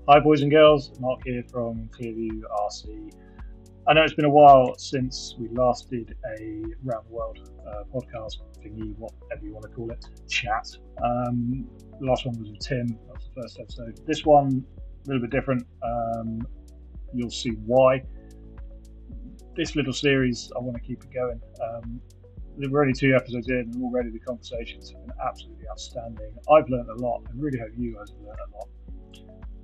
Hi, boys and girls. Mark here from Clearview RC. I know it's been a while since we last did a round the world podcast thingy, whatever you want to call it, chat. The last one was with Tim. That was the first episode. This one, a little bit different. You'll see why. This little series, I want to keep it going. We're only 2 episodes in, and already the conversations have been absolutely outstanding. I've learned a lot. I really hope you guys have learned a lot.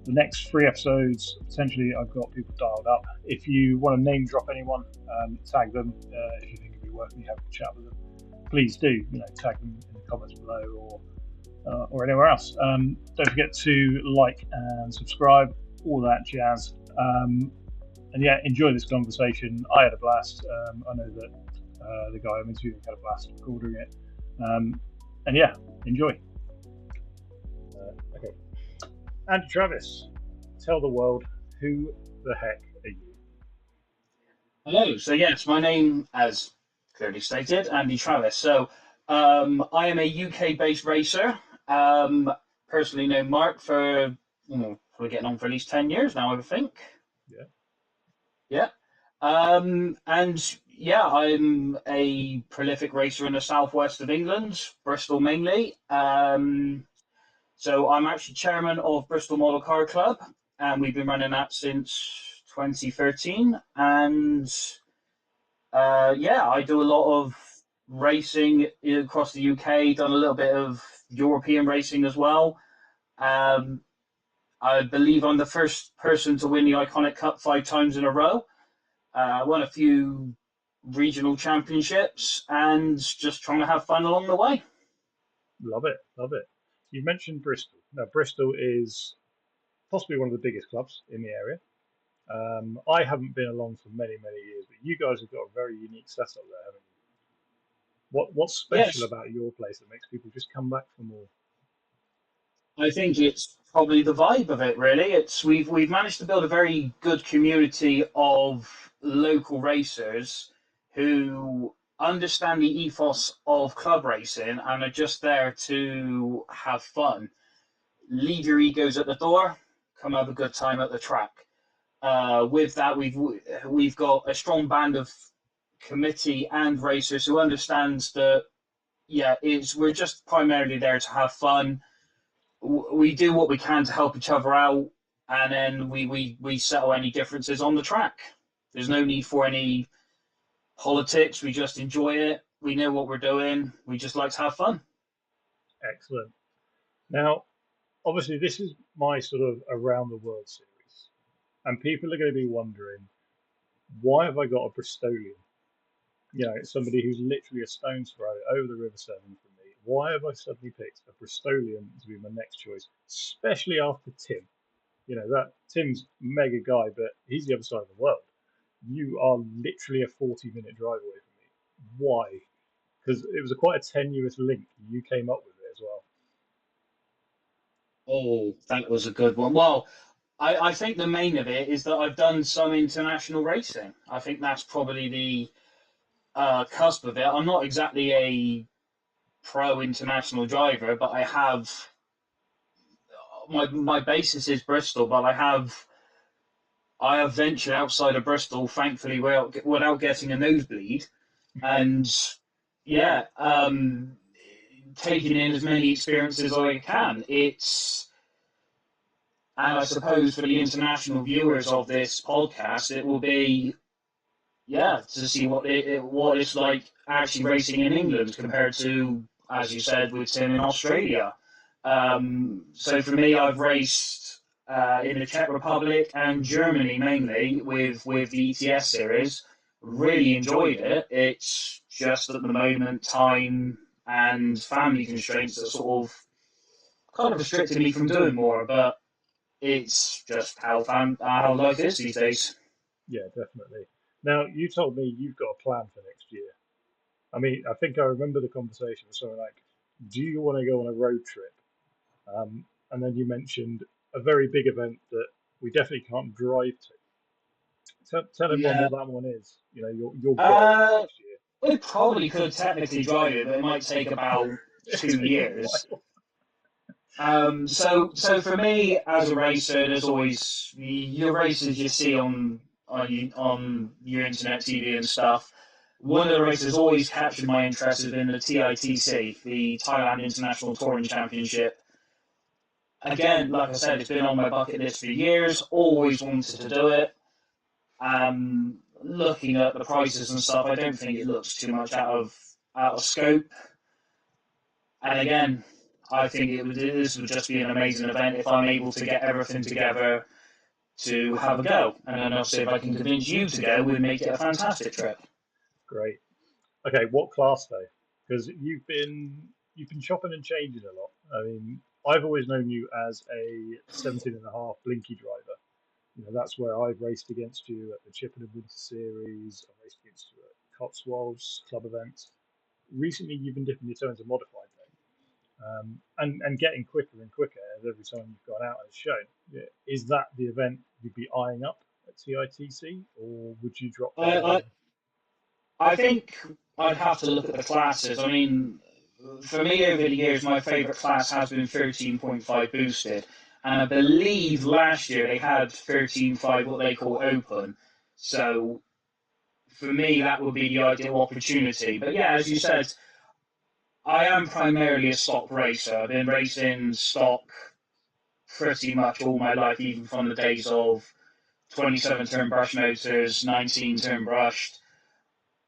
The next 3 episodes, potentially, I've got people dialed up. If you want to name drop anyone, tag them. If you think it'd be worth me having a chat with them, please do. Tag them in the comments below or anywhere else. Don't forget to like and subscribe, all that jazz. And yeah, enjoy this conversation. I had a blast. I know that the guy I'm interviewing had a blast recording it. And yeah, enjoy. Okay. And Travis, tell the world, who the heck are you? Hello. So yes, my name, as clearly stated, Andy Travis. So I am a UK-based racer. Personally known Mark for we're getting on for at least 10 years now, I would think. Yeah. Yeah. And yeah, I'm a prolific racer in the southwest of England, Bristol mainly. So I'm actually chairman of Bristol Model Car Club, and we've been running that since 2013. And yeah, I do a lot of racing across the UK, done a little bit of European racing as well. Um, I believe I'm the first person to win the Iconic Cup 5 times in a row. Won a few regional championships and just trying to have fun along the way. Love it, love it. You mentioned Bristol. Now, Bristol is possibly one of the biggest clubs in the area. I haven't been along for many, many years, but you guys have got a very unique setup there, haven't you? What's special Yes, about your place that makes people just come back for more? I think it's probably the vibe of it. Really, it's we've managed to build a very good community of local racers who understand the ethos of club racing and are just there to have fun. Leave your egos at the door. Come have a good time at the track. With that, we've got a strong band of committee and racers who understands that yeah, it's we're just primarily there to have fun. We do what we can to help each other out, and then we settle any differences on the track. There's no need for any politics. We just enjoy it. We know what we're doing. We just like to have fun. Excellent. Now, obviously, this is my sort of around the world series, and people are going to be wondering, why have I got a Bristolian? Somebody who's literally a stone's throw over the River Severn from me. Why have I suddenly picked a Bristolian to be my next choice, especially after Tim? That Tim's mega guy, but he's the other side of the world. You are literally a 40-minute drive away from me. Why? Because it was quite a tenuous link. You came up with it as well. Oh, that was a good one. Well, I think the main of it is that I've done some international racing. I think that's probably the cusp of it. I'm not exactly a pro international driver, but I have my basis is Bristol, but I have ventured outside of Bristol, thankfully, without getting a nosebleed, and yeah, taking in as many experiences as I can. And I suppose for the international viewers of this podcast, it will be to see what it's like actually racing in England compared to, as you said, with Tim in Australia. So for me, I've raced in the Czech Republic and Germany mainly with the ETS series. Really enjoyed it. It's just at the moment time and family constraints that sort of kind of restricted me from doing more. But it's just how life is these days. Yeah, definitely. Now, you told me you've got a plan for next year. I mean, I think I remember the conversation was something like, do you want to go on a road trip? And then you mentioned a very big event that we definitely can't drive to. Tell everyone Yeah. what that one is. Your goal for Uh, next year. we probably could technically drive it, but it might take about It two take a years. while. So for me as a racer, there's always your races you see on your internet TV and stuff. One of the races always captured my interest has been the TITC, the Thailand International Touring Championship. Again, like I said, it's been on my bucket list for years. Always wanted to do it. Looking at the prices and stuff, I don't think it looks too much out of scope. And again, I think this would just be an amazing event if I'm able to get everything together to have a go. And then obviously, if I can convince you to go, we'd make it a fantastic trip. Great. Okay, what class though? Because you've been chopping and changing a lot. I mean, I've always known you as a 17 and a half blinky driver. That's where I've raced against you at the Chippenham Winter Series. I've raced against you at Cotswolds club events. Recently, you've been dipping your toe into modified though, and getting quicker and quicker as every time you've gone out as shown. Yeah, is that the event you'd be eyeing up at TITC, or would you drop I, down? I, I think I'd have to look at the classes. I mean, for me over the years, my favourite class has been 13.5 boosted. And I believe last year they had 13.5, what they call open. So for me, that would be the ideal opportunity. But yeah, as you said, I am primarily a stock racer. I've been racing stock pretty much all my life, even from the days of 27 turn brush motors, 19 turn brushed.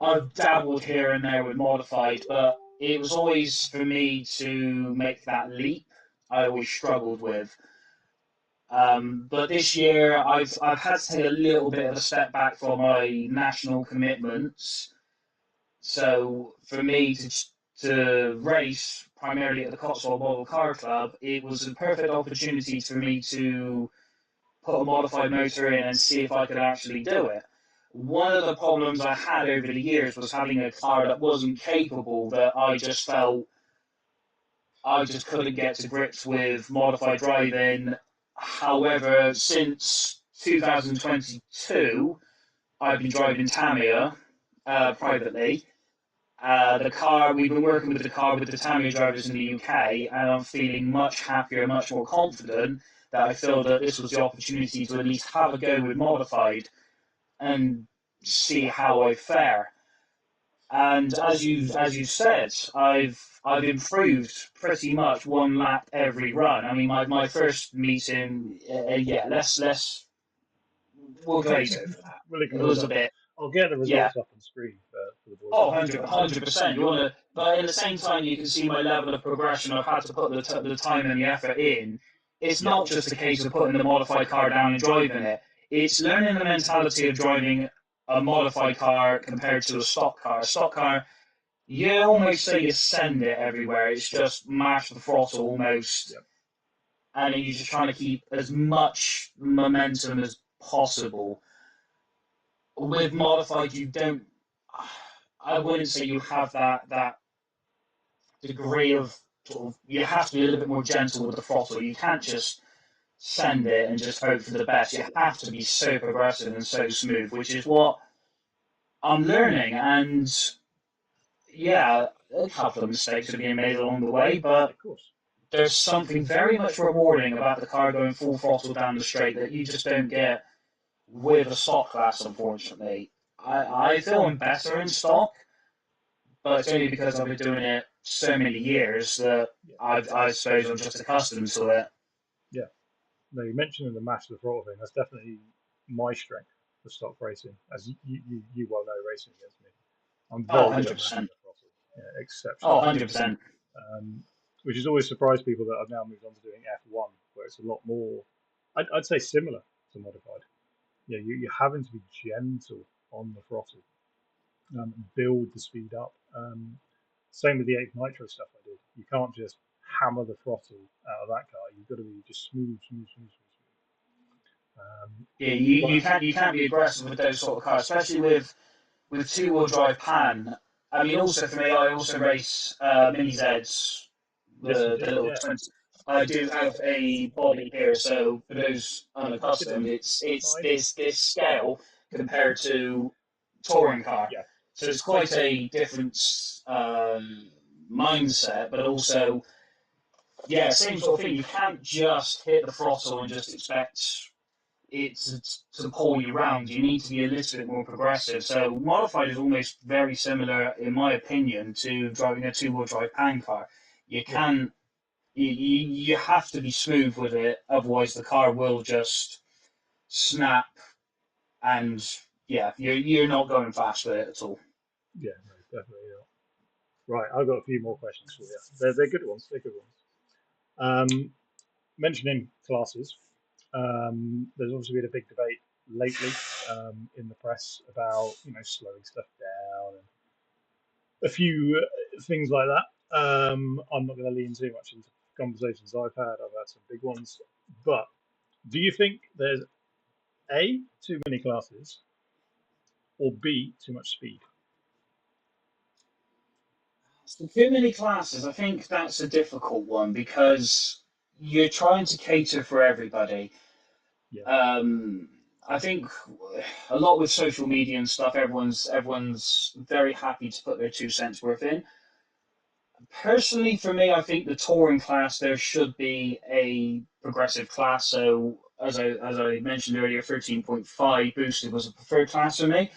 I've dabbled here and there with modified, but it was always for me to make that leap. I always struggled with. But this year, I've had to take a little bit of a step back from my national commitments. So for me to race primarily at the Cotswold Model Car Club, it was a perfect opportunity for me to put a modified motor in and see if I could actually do it. One of the problems I had over the years was having a car that wasn't capable, that I just felt I just couldn't get to grips with modified driving. However, since 2022, I've been driving Tamiya privately. The car, we've been working with the car with the Tamiya drivers in the UK, and I'm feeling much happier, much more confident that I feel that this was the opportunity to at least have a go with modified and see how I fare. And as you said, I've improved pretty much one lap every run. I mean, my first meeting, yeah, let's we'll glaze over that. We'll It ignore was a that. bit, I'll get the yeah. results up on screen for the boys. Oh, 100%. You want to, but in the same time, you can see my level of progression. I've had to put the time and the effort in. It's Yeah, not just a case of putting the modified car down and driving it. It's learning the mentality of driving a modified car compared to a stock car. A stock car, you almost say you send it everywhere. It's just mash the throttle almost, yeah, and you're just trying to keep as much momentum as possible. With modified, you don't. I wouldn't say you have that degree of sort of. You have to be a little bit more gentle with the throttle. You can't just send it and just hope for the best. You have to be so progressive and so smooth, which is what I'm learning. And yeah, a couple of mistakes are being made along the way, but of course. there's something very much rewarding about the car going full throttle down the straight that you just don't get with a stock class, unfortunately. I feel I'm better in stock, but it's only because I've been doing it so many years that Yeah, I suppose I'm just accustomed to it. yeah. No, you mentioned the mash of the throttle thing. That's definitely my strength for stock racing, as you well know, racing against me. I'm Oh, very good at mashing 100%. the throttle, yeah, Oh, exceptionally good. 100%. Which has always surprised people that I've now moved on to doing F1, where it's a lot more, I'd say similar to modified. Yeah, you're having to be gentle on the throttle, and build the speed up. Same with the 8th Nitro stuff I did. You can't just hammer the throttle out of that car. You've got to be just smooth, smooth, smooth, smooth, smooth. Yeah, you But can't be aggressive with those sort of cars, especially with two-wheel drive pan. I mean, also for me, I also race mini Zs, yes, you the did. little Yeah, 20. I do have a body here, so for those unaccustomed, it's fine. this scale compared to touring car. Yeah, So it's quite a different mindset, but also yeah, same sort of thing. You can't just hit the throttle and just expect it to pull you round. You need to be a little bit more progressive. So modified is almost very similar, in my opinion, to driving a two-wheel drive pan car. You Yeah, can't. You have to be smooth with it, otherwise the car will just snap, and yeah, you're not going fast with it at all. yeah, no, definitely not. Right, I've got a few more questions for you. They're good ones. They're good ones. Mentioning classes, there's obviously been a big debate lately in the press about slowing stuff down and a few things like that. I'm not going to lean too much into conversations I've had. I've had some big ones, but do you think there's A, too many classes, or B, too much speed? So too many classes, I think that's a difficult one because you're trying to cater for everybody. Yeah, Um, I think a lot with social media and stuff, everyone's very happy to put their 2 cents worth in. Personally, for me, I think the touring class there should be a progressive class. So as I mentioned earlier, 13.5 boosted was a preferred class for me.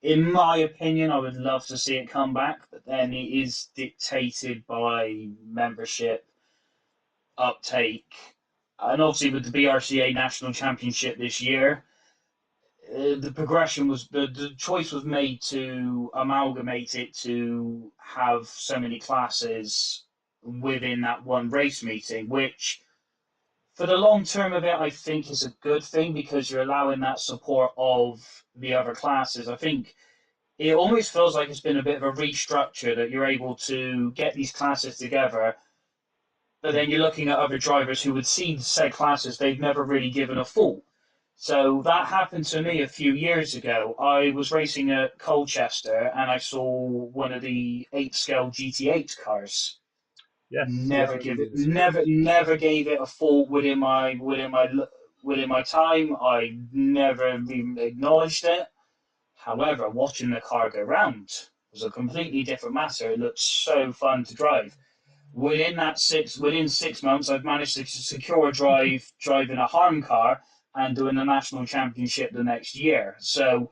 In my opinion, I would love to see it come back, but then it is dictated by membership uptake, and obviously with the BRCA National Championship this year, the progression was the choice was made to amalgamate it to have so many classes within that one race meeting, which for the long term of it, I think is a good thing because you're allowing that support of the other classes. I think it almost feels like it's been a bit of a restructure that you're able to get these classes together, but mm, then you're looking at other drivers who would see said classes they've never really given a full. So that happened to me a few years ago. I was racing at Colchester and I saw one of the 8 scale GT8 cars. yes, yeah, Never you give did it, a series. never gave it a fault within my time. I never even acknowledged it. However, watching the car go round was a completely different matter. It looked so fun to drive. Within 6 months, I've managed to secure a driving a harm car and doing the national championship the next year. So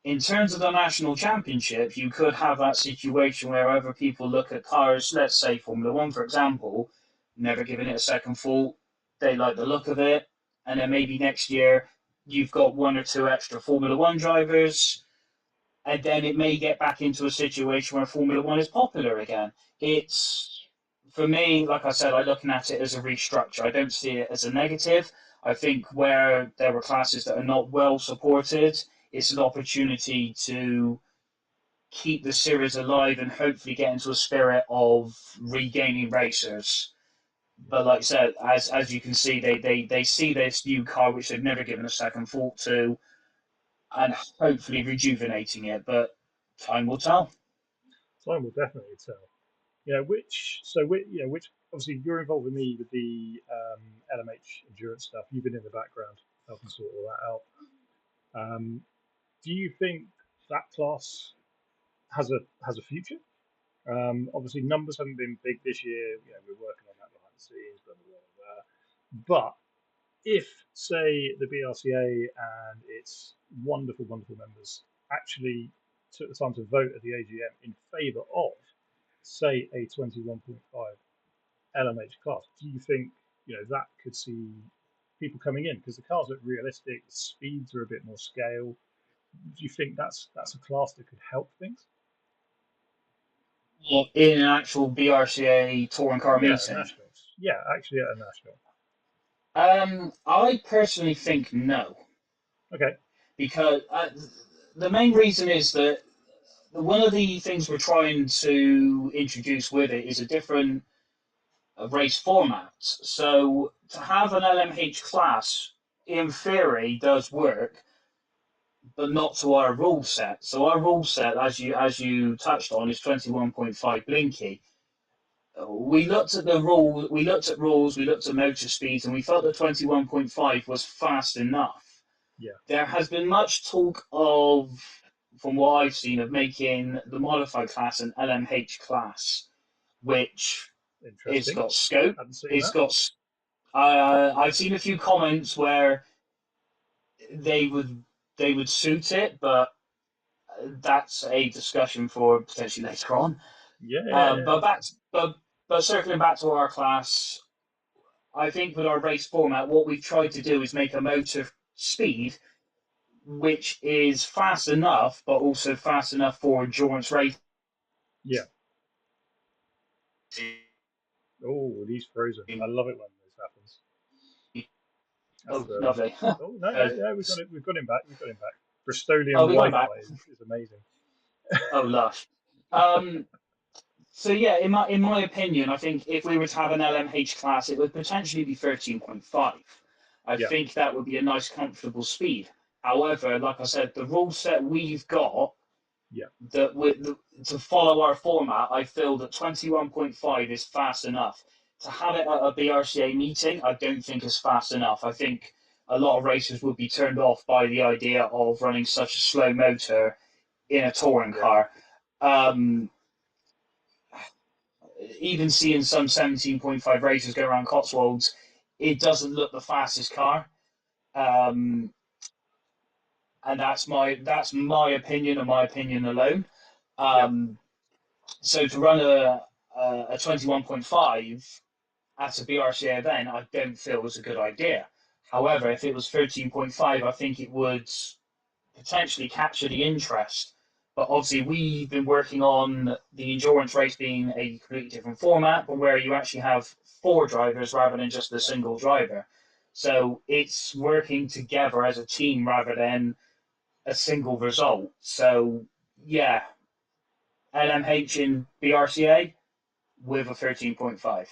in terms of the national championship, you could have that situation where other people look at cars, let's say Formula One, for example, never giving it a second thought. They like the look of it. And then maybe next year, you've got one or two extra Formula One drivers. And then it may get back into a situation where Formula One is popular again. It's, for me, like I said, I'm looking at it as a restructure. I don't see it as a negative. I think where there were classes that are not well supported, it's an opportunity to keep the series alive and hopefully get into a spirit of regaining racers. Yeah, But like I said, as you can see, they see this new car which they've never given a second thought to, and hopefully rejuvenating it. But time will tell. time will definitely tell. Which obviously you're involved with me with the LMH endurance stuff. You've been in the background helping sort all that out. Um, do you think that class has a future? Obviously, numbers haven't been big this year. We're working on that behind the scenes, blah blah blah. But if, say, the BRCA and its wonderful, wonderful members actually took the time to vote at the AGM in favour of, say, a 21.5 LMH class, do you think that could see people coming in because the cars look realistic, the speeds are a bit more scale? Do you think that's a class that could help things? In an actual BRCA touring car Yeah, meeting. nationals. Yeah, actually at a national. I personally think no, Okay. because the main reason is that one of the things we're trying to introduce with it is a different race format. So to have an LMH class, in theory, does work, but not to our rule set. So our rule set, as you touched on, is 21.5 blinky. We looked at the rule, we looked at rules, we looked at motor speeds, and we felt that 21.5 was fast enough. Yeah. There has been much talk of, from what I've seen, of making the modified class an LMH class, which It's Interesting. got scope. Hadn't seen It's that. got. I've seen a few comments where they would they would suit it, but that's a discussion for potentially later on. Yeah, yeah, yeah. But back, but circling back to our class, I think with our race format, what we've tried to do is make a motor speed which is fast enough, but also fast enough for endurance racing. Yeah. Oh, he's frozen. I love it when this happens. That's Oh, the. lovely. Oh no, no, uh, yeah, we got it. We've got him back. We've got him back. Bristolian oh, we got him Wi-Fi back. is amazing. Oh, lush. Um, so yeah, in my opinion, I think if we were to have an LMH class, it would potentially be 13.5. I Yeah, think that would be a nice, comfortable speed. However, like I said, the rule set we've got yeah, that to follow our format, I feel that 21.5 is fast enough. To have it at a BRCA meeting, I don't think is fast enough. I think a lot of racers would be turned off by the idea of running such a slow motor in a touring yeah, car. Um, Even seeing some 17.5 racers go around Cotswolds, it doesn't look the fastest car. Um, and that's my opinion and my opinion alone. yeah, Um, so to run a 21.5 at a BRCA event, I don't feel was a good idea. However, if it was 13.5, I think it would potentially capture the interest. But obviously, we've been working on the endurance race being a completely different format, but where you actually have four drivers rather than just a single driver. So it's working together as a team rather than a single result. So yeah, LMH in BRCA with a 13.5.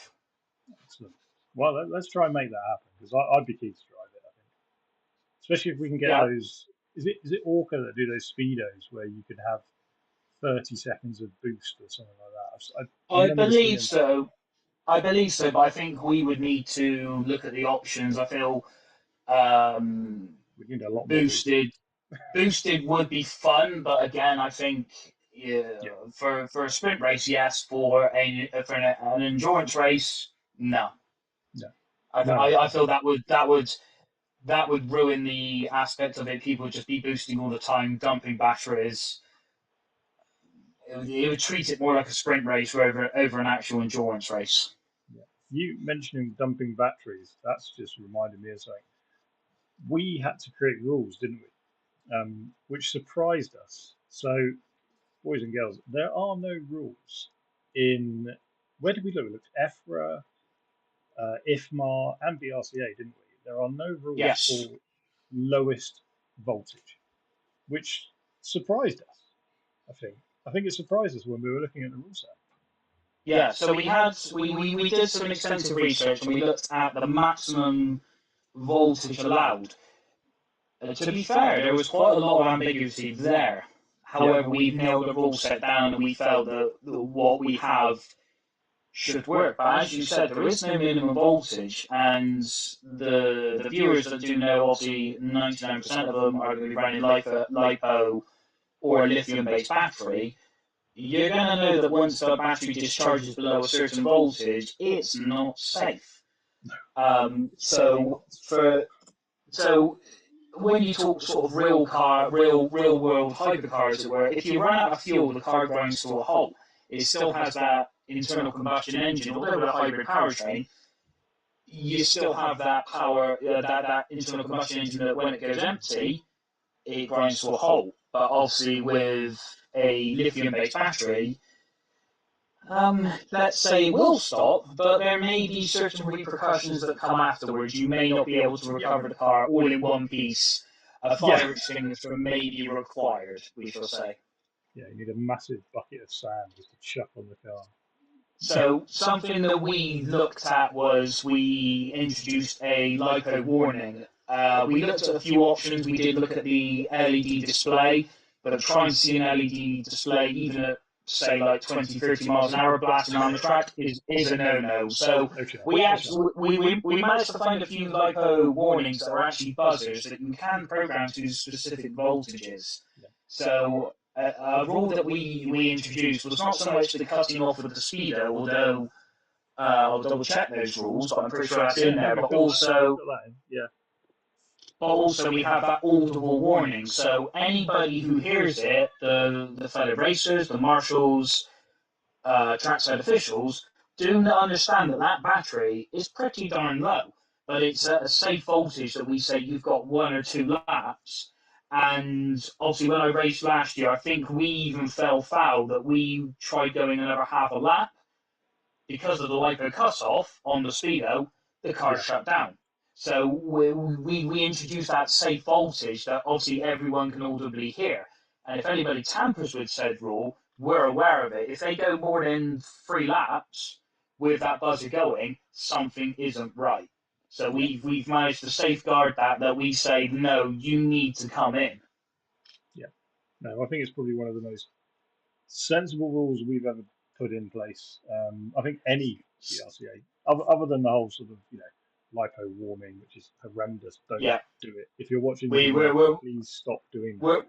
excellent. Well, let's try and make that happen because I'd be keen to drive it. I think, especially if we can get Yeah, those. Is it Orca that do those speedos where you could have 30 seconds of boost or something like that? I I remember believe seeing that. so. I believe so, but I think we would need to look at the options. I feel um, We need a lot more boost. boosted boosted would be fun, but again, I think yeah, Yeah, for a sprint race, yes. For an endurance race, no. no, I, no, no, I, I no. feel that would ruin the aspect of it. People would just be boosting all the time, dumping batteries. It would treat it more like a sprint race over an actual endurance race. Yeah. You mentioning dumping batteries, that's just reminded me of something. We had to create rules, didn't we? Which surprised us. So, boys and girls, there are no rules in. Where did we look? We looked at EFRA, IFMAR, and BRCA, didn't we? There are no rules Yes. for lowest voltage, which surprised us, I think. I think it surprised us when we were looking at the rule set. Yeah, so we did some extensive research and we looked at the maximum voltage allowed. To be fair, there was quite a lot of ambiguity there. Yeah, However, we've nailed the rule set down and we felt that what we have should work. But as you said, there is no minimum voltage, and the viewers that do know, obviously, 99% of them are going to be running LiPo or a lithium-based battery. You're going to know that once the battery discharges below a certain voltage, it's not safe. certainly not. So when you talk sort of real world hypercars, as it were, if you run out of fuel, the car grinds to a halt. It still has that internal combustion engine, although with a hybrid powertrain, you still have that power, that internal combustion engine that when it goes empty, it grinds to a halt. But obviously, with a lithium-based battery, let's say it will stop, but there may be certain repercussions that come afterwards. You may not be able to Yeah, recover the car all in one piece. A yeah, fire extinguisher may be required, we shall say. yeah. You need a massive bucket of sand just to chuck on the car. So something that we looked at was we introduced a LiPo warning. We looked at a few options. We did look at the LED display, but trying to see an LED display even at say like 20, 30 miles an hour blasting on the track is a no-no. So No chance. we No chance. actually we managed to find a few LiPo warnings that are actually buzzers that you can program to specific voltages. Yeah, So a rule that we introduced was not so much the cutting off of the speedo, although I'll double check those rules, but I'm pretty sure that's Yeah, in no, there. of course. No, we've got that in. But also we have that audible warning. So anybody who hears it, the fellow racers, the marshals, trackside officials, do understand that that battery is pretty darn low. But it's a safe voltage that we say you've got 1 or 2 laps. And obviously, when I raced last year, I think we even fell foul that we tried going another half a lap because of the LiPo cutoff on the speedo. The car Yeah, shut down. So we introduced that safe voltage that obviously everyone can audibly hear. And if anybody tampers with said rule, we're aware of it. If they go more than 3 laps with that buzzer going, something isn't right. So yeah, we've managed to safeguard that we say no, you need to come in. yeah. No, I think it's probably one of the most sensible rules we've ever put in place. I think any GRCA, other than the whole sort of lipo warming, which is horrendous. Don't Yeah, do it. If you're watching the we US, we're please stop doing that. we're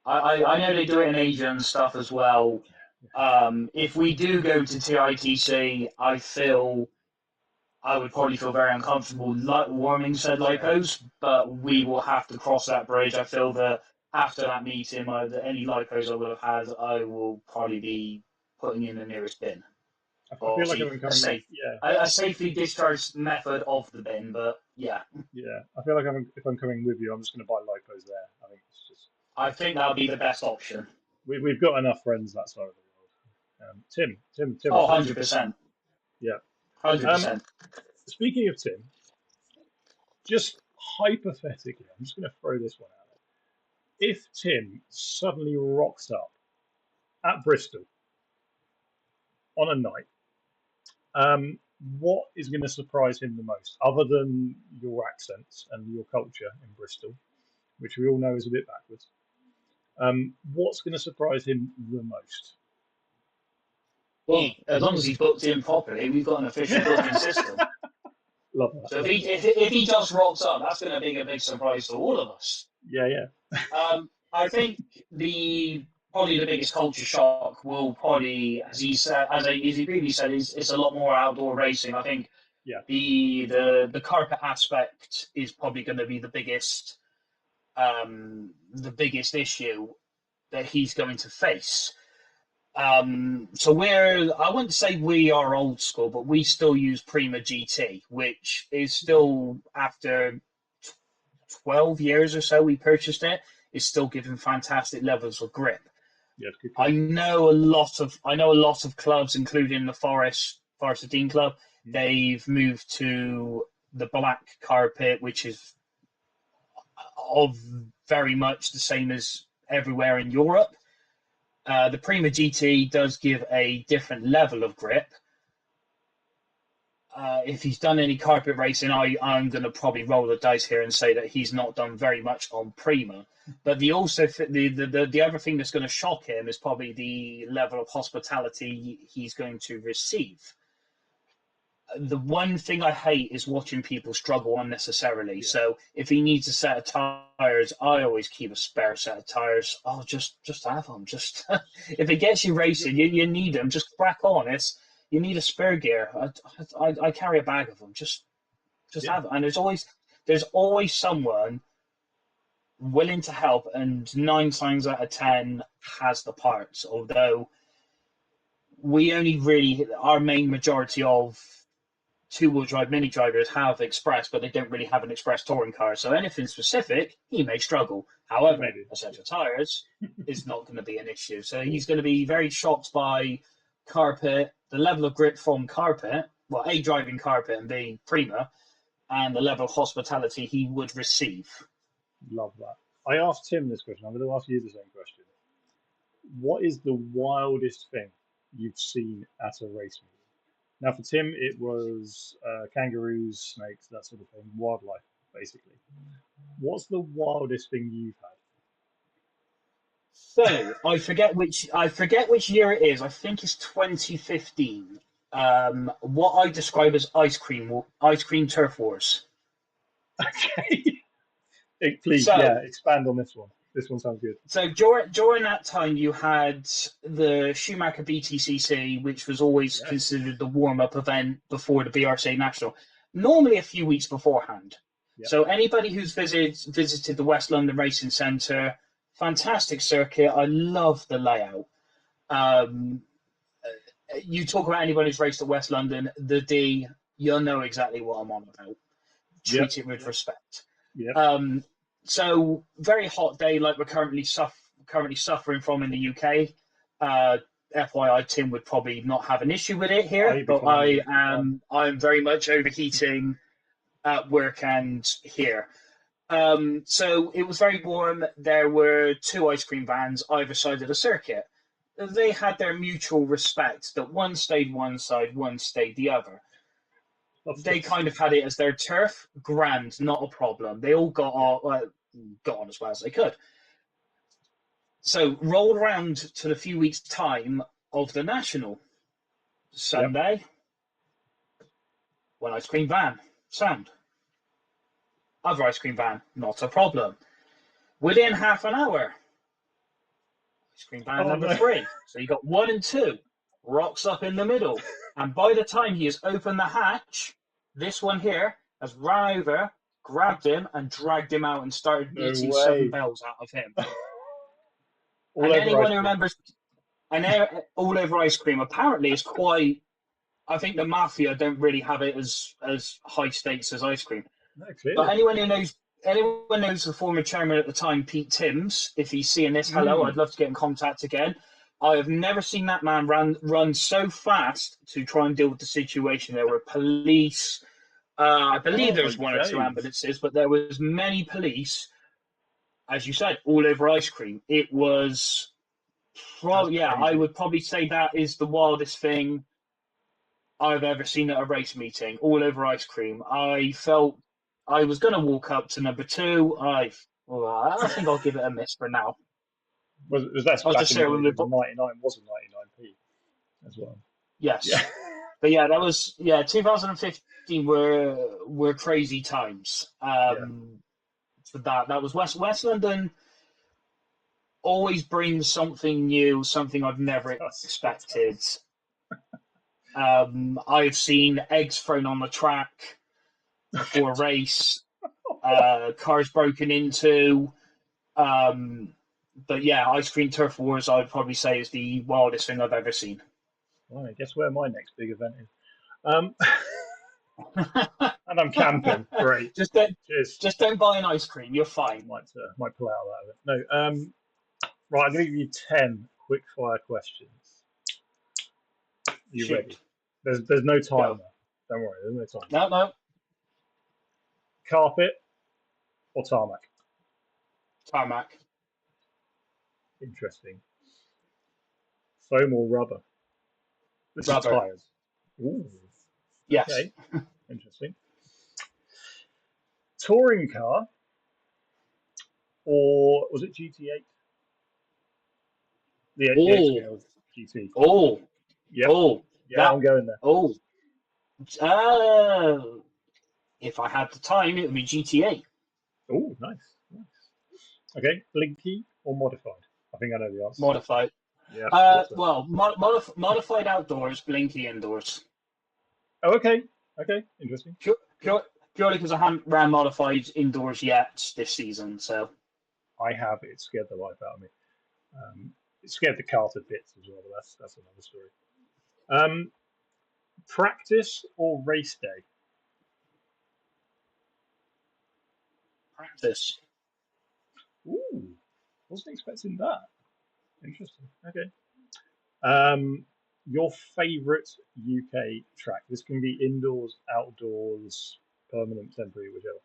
I know they do it in Asia and stuff as well. If we do go to TITC, I would probably feel very uncomfortable warming said Yeah, lipos, but we will have to cross that bridge. I feel that after that meeting, any lipos I would have had, I will probably be putting in the nearest bin. I Or feel like see I'm a coming. safe, Yeah, a safely discharged method of the bin. But yeah, yeah. I feel like if I'm coming with you, I'm just going to buy lipos there. I think it's just I think that would be the best option. we've got enough friends that side of the world. Tim, I Oh, thought you. 100%. Yeah. 100%. Speaking of Tim, just hypothetically, I'm just going to throw this one out there. If Tim suddenly rocks up at Bristol on a night, um, what is going to surprise him the most, other than your accents and your culture in Bristol, which we all know is a bit backwards? What's going to surprise him the most? Well, as long as he's booked in properly, we've got an official booking system. Love that. So Love that. if he just rocks up, that's going to be a big surprise to all of us. Yeah, yeah, I think the probably the biggest culture shock will probably, as he said, as he previously said, is it's a lot more outdoor racing. I think yeah, the carpet aspect is probably going to be the biggest issue that he's going to face. So I wouldn't say we are old school, but we still use Prima GT, which is still after 12 years or so we purchased it, is still giving fantastic levels of grip. yeah. It's a good I car. know a lot of clubs, including the Forest Dean Club, Mm. they've moved to the black carpet, which is of very much the same as everywhere in Europe. The Prima GT does give a different level of grip. If he's done any carpet racing, I'm going to probably roll the dice here and say that he's not done very much on Prima. But the other thing that's going to shock him is probably the level of hospitality he's going to receive. The one thing I hate is watching people struggle unnecessarily. Yeah, So if he needs a set of tires, I always keep a spare set of tires. Oh, just have them. Just if it gets you racing, you need them. Just crack on. You need a spare gear. I carry a bag of them. Just yeah, have it. And there's always someone willing to help, and 9 times out of 10 has the parts. Although we only really our main majority of two-wheel drive mini drivers have express, but they don't really have an express touring car. So anything specific, he may struggle. However, maybe. a set of tires is not going to be an issue. So he's going to be very shocked by carpet, the level of grip from carpet, well, A, driving carpet, and B, Prima, and the level of hospitality he would receive. Love that. I asked Tim this question. I'm going to ask you the same question. What is the wildest thing you've seen at a race meeting? Now, for Tim, it was kangaroos, snakes, that sort of thing, wildlife, basically. What's the wildest thing you've So I forget which year it is. I think it's 2015. What I describe as ice cream turf wars. had? Okay. Please, So yeah, expand on this one. This one sounds good. So during that time, you had the Schumacher BTCC, which was always Yes. considered the warm up event before the BRCA National, normally a few weeks beforehand. Yep. So anybody who's visited the West London Racing Centre, fantastic circuit. I love the layout. Um, you talk about anybody who's raced at West London, the D, you'll know exactly what I'm on about. Yep. Treat it with respect. Yep. So very hot day, like we're currently suffering from in the UK. FYI, Tim would probably not have an issue with it here, but I'm very much overheating at work and here. So it was very warm. There were two ice cream vans either side of the circuit. They had their mutual respect that one stayed one side, one stayed the other. They kind of had it as their turf. Grand, not a problem. They all got on as well as they could. So roll around to the few weeks' time of the National. Sunday, one ice cream van, sound. Other ice cream van, not a problem. Within half an hour, ice cream van number 3. So you got 1 and 2, rocks up in the middle. And by the time he has opened the hatch, this one here has run over, grabbed him, and dragged him out and started beating 7 bells out of him. And anyone who remembers, all over ice cream, apparently is quite. I think the mafia don't really have it as high stakes as ice cream. No, but anyone knows the former chairman at the time, Pete Timms. If he's seeing this, hello, I'd love to get in contact again. I have never seen that man run so fast to try and deal with the situation. There were police. I believe there was 1 or 2 ambulances, but there was many police. As you said, all over ice cream. It was, I would probably say that is the wildest thing I've ever seen at a race meeting, all over ice cream. I felt I was going to walk up to number 2. I think I'll give it a miss for now. Was that back in the 99 wasn't 99p as well? Yes. Yeah. But yeah, that was 2015 were crazy times. For that was West London always brings something new, something I've never expected. I've seen eggs thrown on the track before a race, cars broken into. But yeah, ice cream turf wars, I'd probably say, is the wildest thing I've ever seen. Well, I guess where my next big event is. And I'm camping. Great. Just don't buy an ice cream. You're fine. Might pull out of it. No. Right, I'm going to give you 10 quick fire questions. You ready? There's no timer. Don't worry, there's no timer. No. Carpet or tarmac? Tarmac. Interesting. Foam or rubber? This rubber. Is tires. Ooh. Yes. Okay. Interesting. Touring car or was it GT8? The GT. Oh. Yep. Oh. Yeah, I'm going there. Oh. If I had the time, it would be GT8. Oh, nice. Okay, blinky or modified? I think I know the answer. Modified. Yeah. Modified outdoors, blinky indoors. Oh, okay. Interesting. Purely because I haven't ran modified indoors yet this season, so. I have. It scared the life out of me. It scared the car to bits as well, but that's another story. Practice or race day? Practice. Ooh, wasn't expecting that. Interesting. Okay. Your favourite UK track? This can be indoors, outdoors, permanent, temporary, whichever.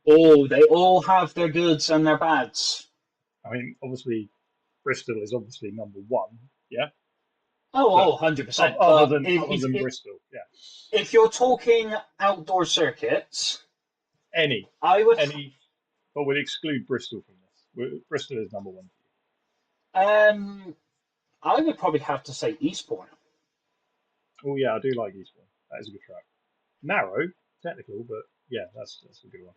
Oh, they all have their goods and their bads. I mean, obviously, Bristol is obviously number 1. Yeah. 100%. Other than Bristol, yeah. If you're talking outdoor circuits, any, but we'd exclude Bristol from this. Bristol is number 1. I would probably have to say Eastbourne. Oh yeah, I do like Eastbourne. That is a good track. Narrow, technical, but yeah, that's a good one.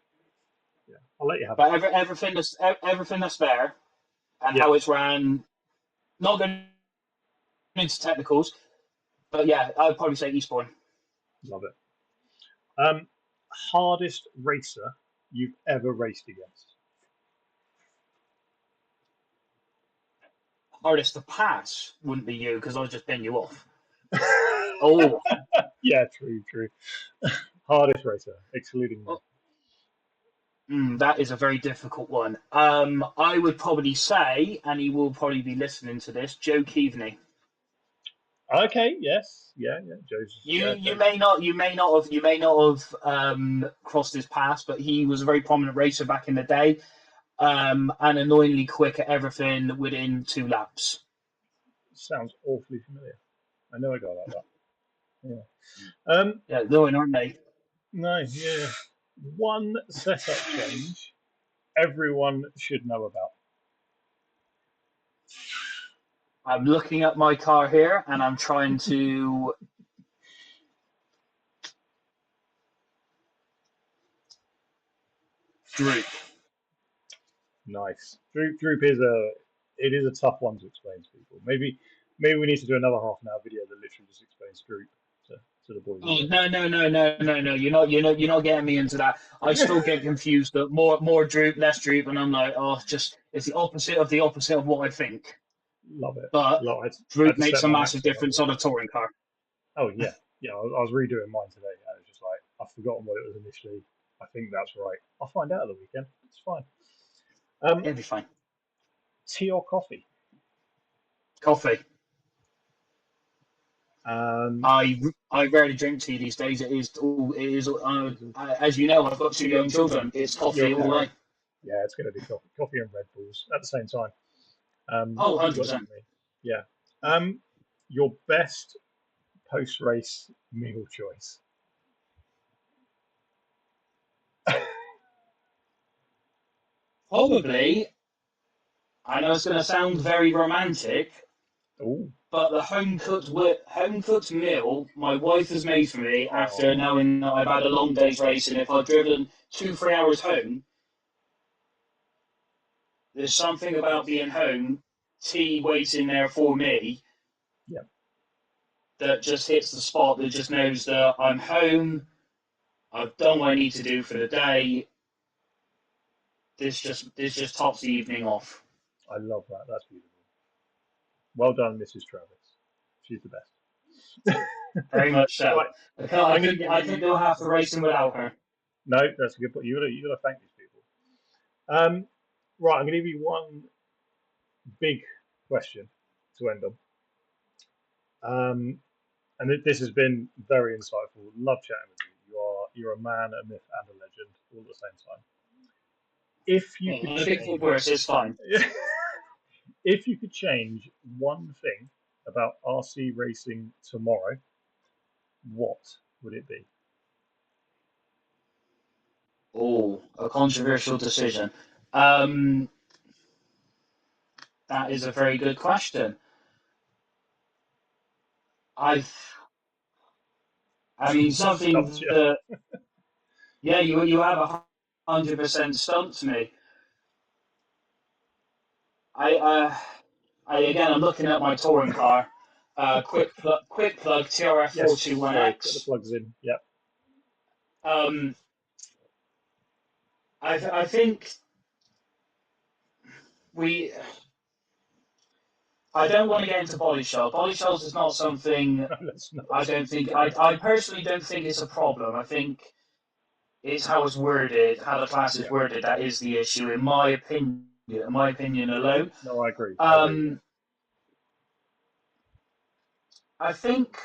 Yeah, I'll let you have it. But everything that's there and Yeah, how it's ran. Not going into technicals, but yeah, I'd probably say Eastbourne. love it. Hardest racer you've ever raced against? Hardest to pass wouldn't be you because I'll just pin you off. Oh, Yeah, true, true. Hardest racer, excluding me. that is a very difficult one. I would probably say, and he will probably be listening to this, Joe Keaveney. Okay, yes, yeah, yeah. Joe's, You yeah, you Joe's. may not have crossed his paths, but he was a very prominent racer back in the day, and annoyingly quick at everything within 2 laps. Sounds awfully familiar. I know a guy like that. Yeah. Yeah, annoying, aren't they? No, yeah. One setup change everyone should know about. I'm looking at my car here, and I'm trying to droop. Nice. Droop is a tough one to explain to people. Maybe we need to do another half an hour video that literally just explains droop to, to the boys and Oh girls. no! You're not getting me into that. I still get confused. That more droop, less droop, and I'm like, oh, it's the opposite of what I think. Love it. But I had droop to makes set a my massive maximum up difference again. on a touring car. Oh yeah, yeah. I was redoing mine today, and it was just like I've forgotten what it was initially. I think that's right. I'll find out at the weekend. It's fine. It'll be fine. Tea or coffee? Coffee. Um, I rarely drink tea these days. It is. As you know, I've got 2 young children. It's you're coffee a all the parent. way. Yeah, it's going to be coffee and Red Bulls at the same time. Oh, Works 100%. for me. Yeah. Um, your best post race meal choice? Probably. I know it's going to sound very romantic, Oh, but the home cooked meal my wife has made for me after oh, knowing that I've had a long day's race, and if I've driven 2-3 hours home, there's something about being home, tea waiting there for me, yeah. that just hits the spot. That just knows that I'm home. I've done what I need to do for the day. This just tops the evening off. I love that. That's beautiful. Well done, Mrs. Travis. She's the best. Very much so. Right, I can't. I I'm going to couldn't. give I couldn't you. do half the racing without her. No, that's a good point. You got to thank these people. Um, right, I'm going to give you one big question to end on. And this has been very insightful. Love chatting with you. You're a man, a myth, and a legend all at the same time. If you could I think for worse, change, it's fine. if you could change one thing about RC racing tomorrow, what would it be? Oh, a controversial decision. Um, that is a very good question. I, I mean, Stumped something you. that, yeah, you have 100% stumped me. I, uh, again, I'm looking at my touring car. Quick plug, TRF Yes, sorry, get the 421X. plugs in. Yep. Um, I think we. I don't want to get into body shell. Body shells is not something. No, let's not. I don't think. I personally don't think it's a problem. I think it's how it's worded, how the class is Yeah. worded, that is the issue, in my opinion. In my opinion alone. No, I agree. I agree. Yeah. Um, I think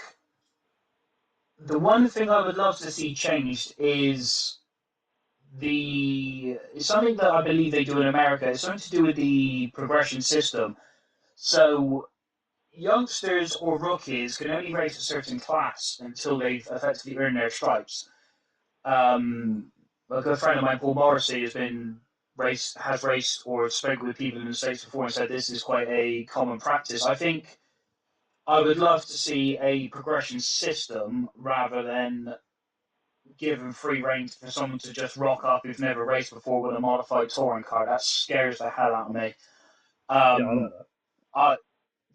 the one thing I would love to see changed is it's something that I believe they do in America. It's something to do with the progression system. So youngsters or rookies can only race a certain class until they've effectively earned their stripes. A good friend of mine, Paul Morrissey, has raced or spoken with people in the States before and said this is quite a common practice. I think I would love to see a progression system rather than given free rein for someone to just rock up who's never raced before with a modified touring car. That scares the hell out of me. Yeah, I know Um, that. I,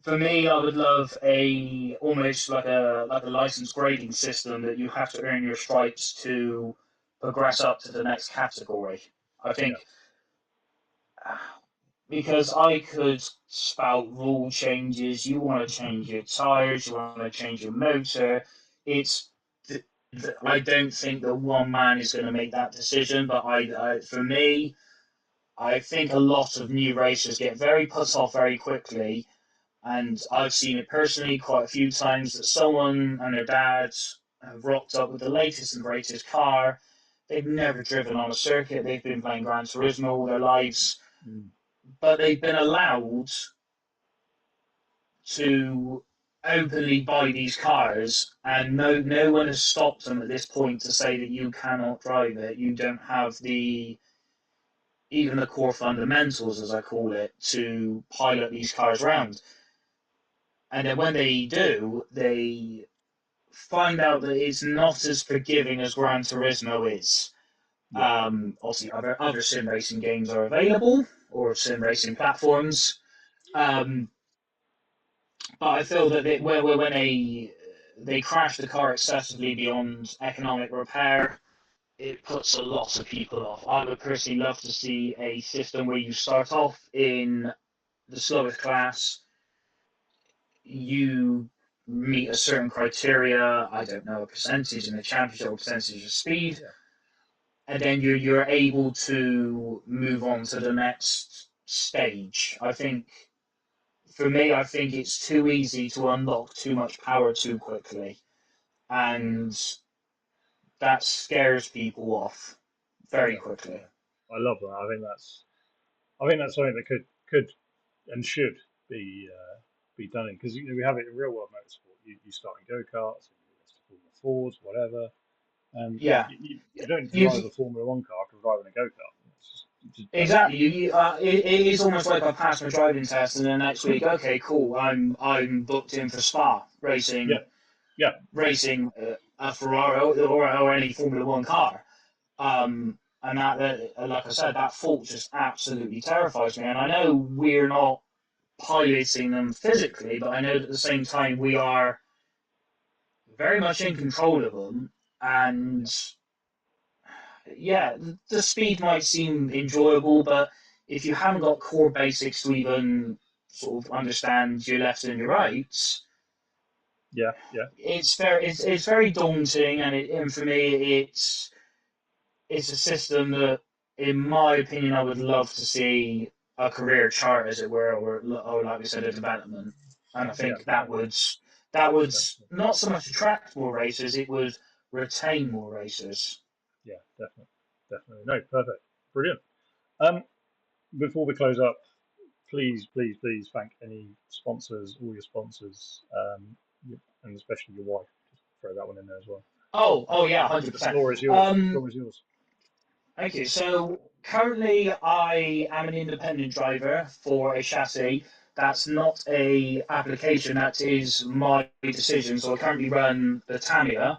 for me, I would love a almost like a license grading system that you have to earn your stripes to progress up to the next category. I Yeah, think because I could spout rule changes. You want to change your tires, you want to change your motor. It's I don't think that one man is going to make that decision, but for me, I think a lot of new racers get very put off very quickly, and I've seen it personally quite a few times that someone and their dad have rocked up with the latest and greatest car. They've never driven on a circuit. They've been playing Gran Turismo all their lives, mm, but they've been allowed to openly buy these cars, and no one has stopped them at this point to say that you cannot drive it. You don't have the even the core fundamentals, as I call it, to pilot these cars around. And then when they do, they find out that it's not as forgiving as Gran Turismo is. yeah, Obviously, other sim racing games are available or sim racing platforms. Um, but I feel that when they crash the car excessively beyond economic repair, it puts a lot of people off. I would personally love to see a system where you start off in the slowest class, you meet a certain criteria, I don't know, a percentage in the championship or percentage of speed, yeah, and then you're able to move on to the next stage. I think for me, I think it's too easy to unlock too much power too quickly, and that scares people off very yeah, quickly. yeah. I love that. I think that's something that could and should be done in because we have it in real world motorsport. You start in go karts, you go to Formula Fords, whatever. Yeah, Yeah, you don't need to you drive a Formula One car to drive in a go kart. You just don't. exactly. It is almost like I passed my driving test, and then next week, okay, cool, I'm booked in for Spa Yeah, racing yeah, a Ferrari or any Formula One car. And like I said, that fault just absolutely terrifies me. And I know we're not piloting them physically, but I know that at the same time we are very much in control of them. And yeah, yeah, the speed might seem enjoyable, but if you haven't got core basics to even sort of understand your lefts and your rights, yeah, yeah, it's very daunting. And for me, it's a system that, in my opinion, I would love to see a career chart, as it were, or like we said, a development. And I yeah. think No, that would definitely. not so much attract more racers, it would retain more racers. Yeah, definitely, definitely. No, perfect, brilliant. Um, Before we close up, please thank any sponsors, all your sponsors, and especially your wife. Just throw that one in there as well. Oh yeah, one hundred The percent. floor is yours. The Um, floor is yours. Thank you. So currently, I am an independent driver for a chassis. That's not a application. That is my decision. So I currently run the Tamiya.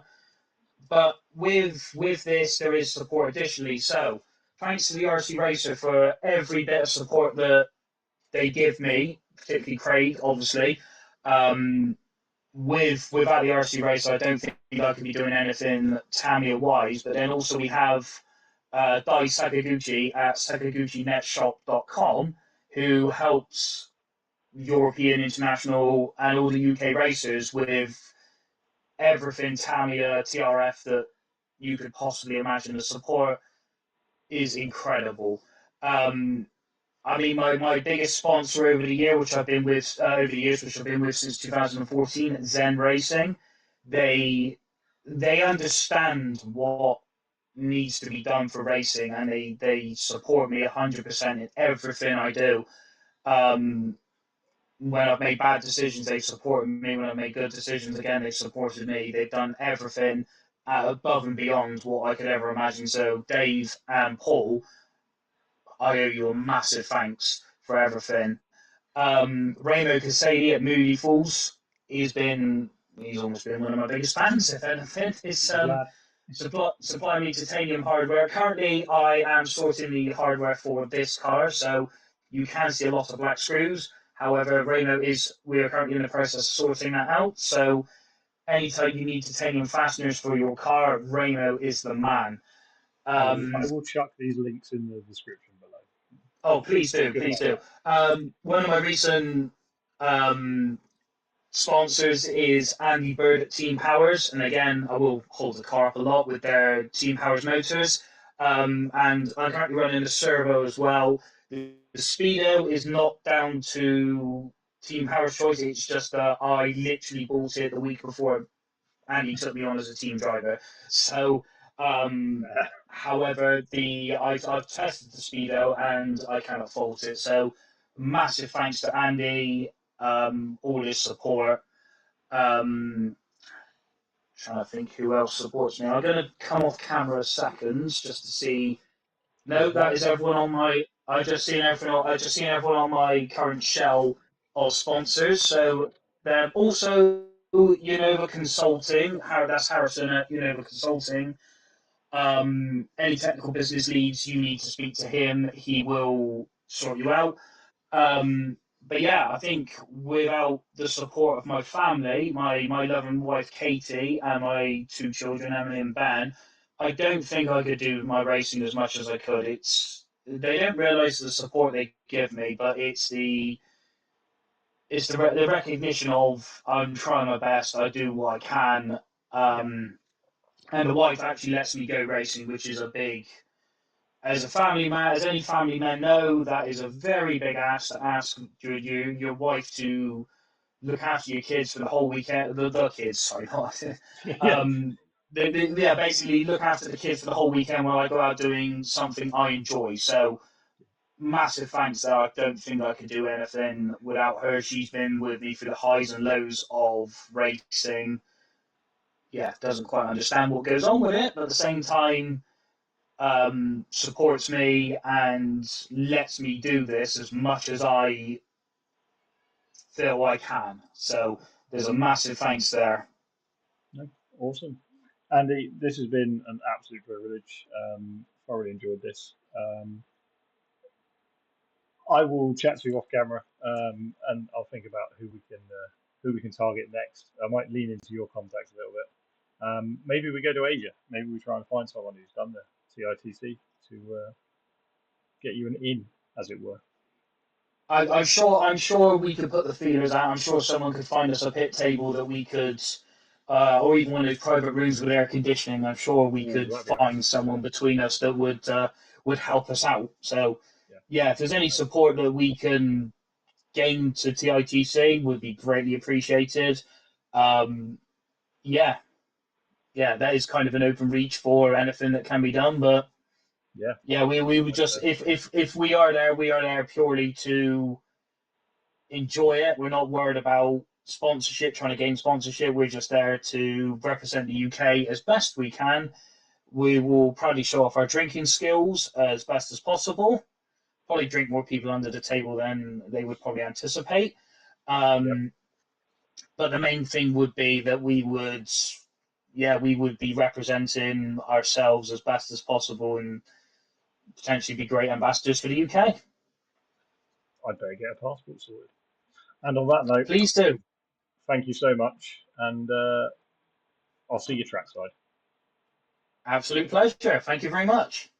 But with this, there is support additionally. So thanks to the RC Racer for every bit of support that they give me, particularly Craig, obviously. Um, without the RC Racer, I don't think I could be doing anything Tamiya wise. But then also we have Dai Sakaguchi at sakaguchinetshop.com, who helps European, international, and all the UK racers with everything Tamiya, TRF that you could possibly imagine. The support is incredible. Um, I mean, my biggest sponsor over the year, which I've been with over the years, which I've been with since 2014, Zen Racing. They they understand what needs to be done for racing, and they support me 100% in everything I do. Um, when I've made bad decisions, they've supported me. When I've made good decisions, again, they've supported me. They've done everything above and beyond what I could ever imagine. So, Dave and Paul, I owe you a massive thanks for everything. Ramo Casady at Moody Falls, he's almost been one of my biggest fans, if anything. He's a good lad. supply me titanium hardware. Currently, I am sorting the hardware for this car, so you can see a lot of black screws. However, we are currently in the process of sorting that out. So anytime you need titanium fasteners for your car, Ramo is the man. I Um, will chuck these links in the description below. oh, please do, Good please luck. do. One of my recent um, sponsors is Andy Bird at Team Powers, and again, I will hold the car up a lot with their Team Powers motors. And I'm currently running a servo as well. The Speedo is not down to Team Powers choice. It's just that I literally bought it the week before Andy took me on as a team driver. So, however, I've tested the Speedo and I cannot fault it. So, massive thanks to Andy, all his support. Trying to think who else supports me. I'm going to come off camera a second just to see. No, that is everyone on my. I've just seen everyone on my current shell of sponsors. So then also Unova Consulting. That's Harrison at Unova Consulting. Any technical business leads, you need to speak to him. He will sort you out. Um, but yeah, I think without the support of my family, my loving wife Katie, and my two children, Emily and Ben, I don't think I could do my racing as much as I could. It's they don't realise the support they give me, but the recognition of I'm trying my best, I do what I can, Yeah, um, and the wife actually lets me go racing, which is a big as a family man, as any family men know, that is a very big ask to ask your wife to look after your kids for the whole weekend. The kids, sorry, not yeah, um, yeah, basically look after the kids for the whole weekend while I go out doing something I enjoy. So massive thanks there. I don't think I could do anything without her. She's been with me through the highs and lows of racing. Yeah, doesn't quite understand what goes on with it, but at the same time, supports me and lets me do this as much as I feel I can. So there's a massive thanks there. no, awesome. Andy, this has been an absolute privilege. Thoroughly enjoyed this. I will chat to you off camera, and I'll think about who we can target next. I might lean into your contacts a little bit. Maybe we go to Asia. Maybe we try and find someone who's done the TITC to get you an in, as it were. I'm sure we could put the feelers out. I'm sure someone could find us a pit table that we could, or even one of those private rooms with air conditioning. I'm sure we Oh, could that'd be find awesome. someone between us that would help us out. So Yeah, yeah, if there's any support that we can gain to TITC, would be greatly appreciated. Um, yeah, yeah, that is kind of an open reach for anything that can be done. But yeah. yeah, we would Like, just if we are there, we are there purely to enjoy it. We're not worried about sponsorship, trying to gain sponsorship. We're just there to represent the UK as best we can. We will probably show off our drinking skills as best as possible. Probably drink more people under the table than they would probably anticipate. yep, Um, but the main thing would be that we would be representing ourselves as best as possible and potentially be great ambassadors for the UK. I'd better get a passport sorted. And on that note, Please do. thank you so much, and I'll see you trackside. Absolute pleasure. Thank you very much.